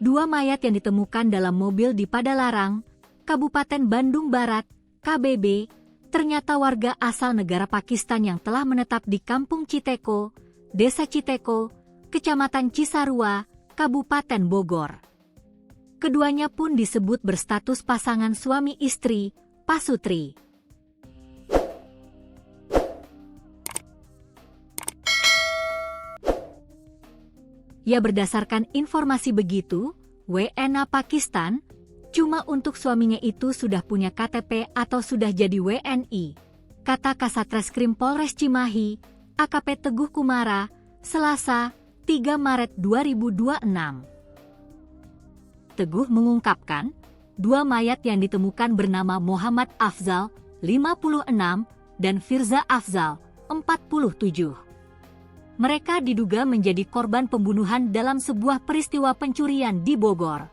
Dua mayat yang ditemukan dalam mobil di Padalarang, Kabupaten Bandung Barat, KBB, ternyata warga asal negara Pakistan yang telah menetap di Kampung Citeko, Desa Citeko, Kecamatan Cisarua, Kabupaten Bogor. Keduanya pun disebut berstatus pasangan suami istri, pasutri. Ya, berdasarkan informasi begitu, WNA Pakistan, cuma untuk suaminya itu sudah punya KTP atau sudah jadi WNI, kata Kasatreskrim Polres Cimahi, AKP Teguh Kumara, Selasa, 3 Maret 2026. Teguh mengungkapkan, dua mayat yang ditemukan bernama Muhammad Afzal, 56, dan Firza Afzal, 47. Mereka diduga menjadi korban pembunuhan dalam sebuah peristiwa pencurian di Bogor.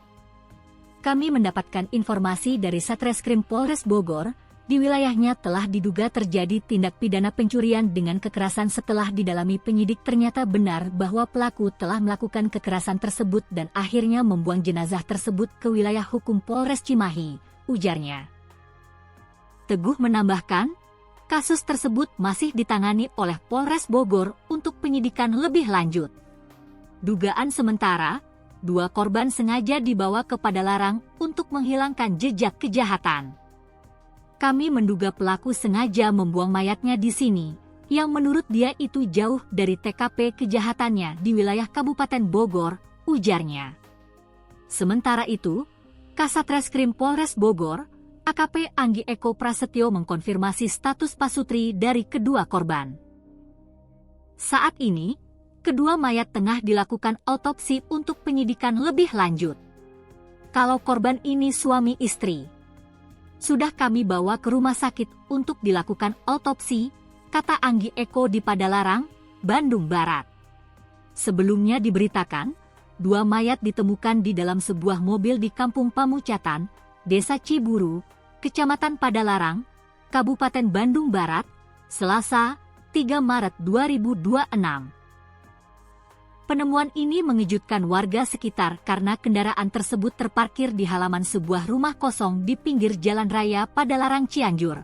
Kami mendapatkan informasi dari Satreskrim Polres Bogor, di wilayahnya telah diduga terjadi tindak pidana pencurian dengan kekerasan. Setelah didalami penyidik ternyata benar bahwa pelaku telah melakukan kekerasan tersebut dan akhirnya membuang jenazah tersebut ke wilayah hukum Polres Cimahi, ujarnya. Teguh menambahkan, kasus tersebut masih ditangani oleh Polres Bogor untuk penyidikan lebih lanjut. Dugaan sementara, dua korban sengaja dibawa ke Padalarang untuk menghilangkan jejak kejahatan. Kami menduga pelaku sengaja membuang mayatnya di sini, yang menurut dia itu jauh dari TKP kejahatannya di wilayah Kabupaten Bogor, ujarnya. Sementara itu, Kasatreskrim Polres Bogor, AKP Anggi Eko Prasetyo mengkonfirmasi status pasutri dari kedua korban. Saat ini, kedua mayat tengah dilakukan autopsi untuk penyidikan lebih lanjut. Kalau korban ini suami istri, sudah kami bawa ke rumah sakit untuk dilakukan autopsi, kata Anggi Eko di Padalarang, Bandung Barat. Sebelumnya diberitakan, dua mayat ditemukan di dalam sebuah mobil di Kampung Pamucatan, Desa Ciburu, Kecamatan Padalarang, Kabupaten Bandung Barat, Selasa, 3 Maret 2026. Penemuan ini mengejutkan warga sekitar karena kendaraan tersebut terparkir di halaman sebuah rumah kosong di pinggir Jalan Raya Padalarang Cianjur.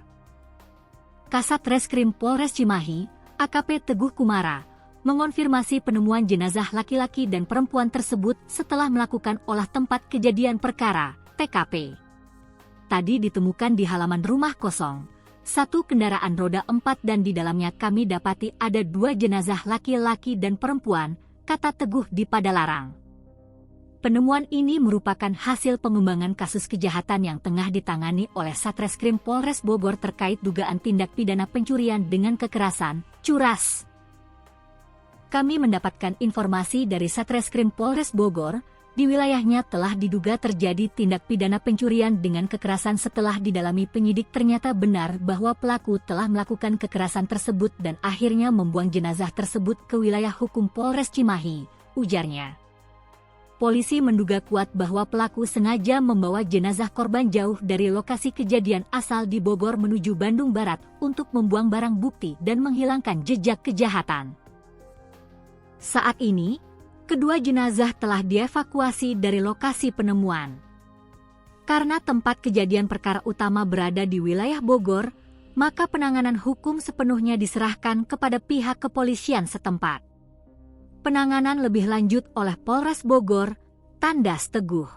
Kasatreskrim Polres Cimahi, AKP Teguh Kumara, mengonfirmasi penemuan jenazah laki-laki dan perempuan tersebut setelah melakukan olah tempat kejadian perkara, TKP. Tadi ditemukan di halaman rumah kosong, satu kendaraan roda 4 dan di dalamnya kami dapati ada dua jenazah laki-laki dan perempuan, kata Teguh di Padalarang. Penemuan ini merupakan hasil pengembangan kasus kejahatan yang tengah ditangani oleh Satreskrim Polres Bogor terkait dugaan tindak pidana pencurian dengan kekerasan, CURAS. Kami mendapatkan informasi dari Satreskrim Polres Bogor, di wilayahnya telah diduga terjadi tindak pidana pencurian dengan kekerasan. Setelah didalami penyidik ternyata benar bahwa pelaku telah melakukan kekerasan tersebut dan akhirnya membuang jenazah tersebut ke wilayah hukum Polres Cimahi, ujarnya. Polisi menduga kuat bahwa pelaku sengaja membawa jenazah korban jauh dari lokasi kejadian asal di Bogor menuju Bandung Barat untuk membuang barang bukti dan menghilangkan jejak kejahatan. Saat ini, kedua jenazah telah dievakuasi dari lokasi penemuan. Karena tempat kejadian perkara utama berada di wilayah Bogor, maka penanganan hukum sepenuhnya diserahkan kepada pihak kepolisian setempat. Penanganan lebih lanjut oleh Polres Bogor, tandas Teguh.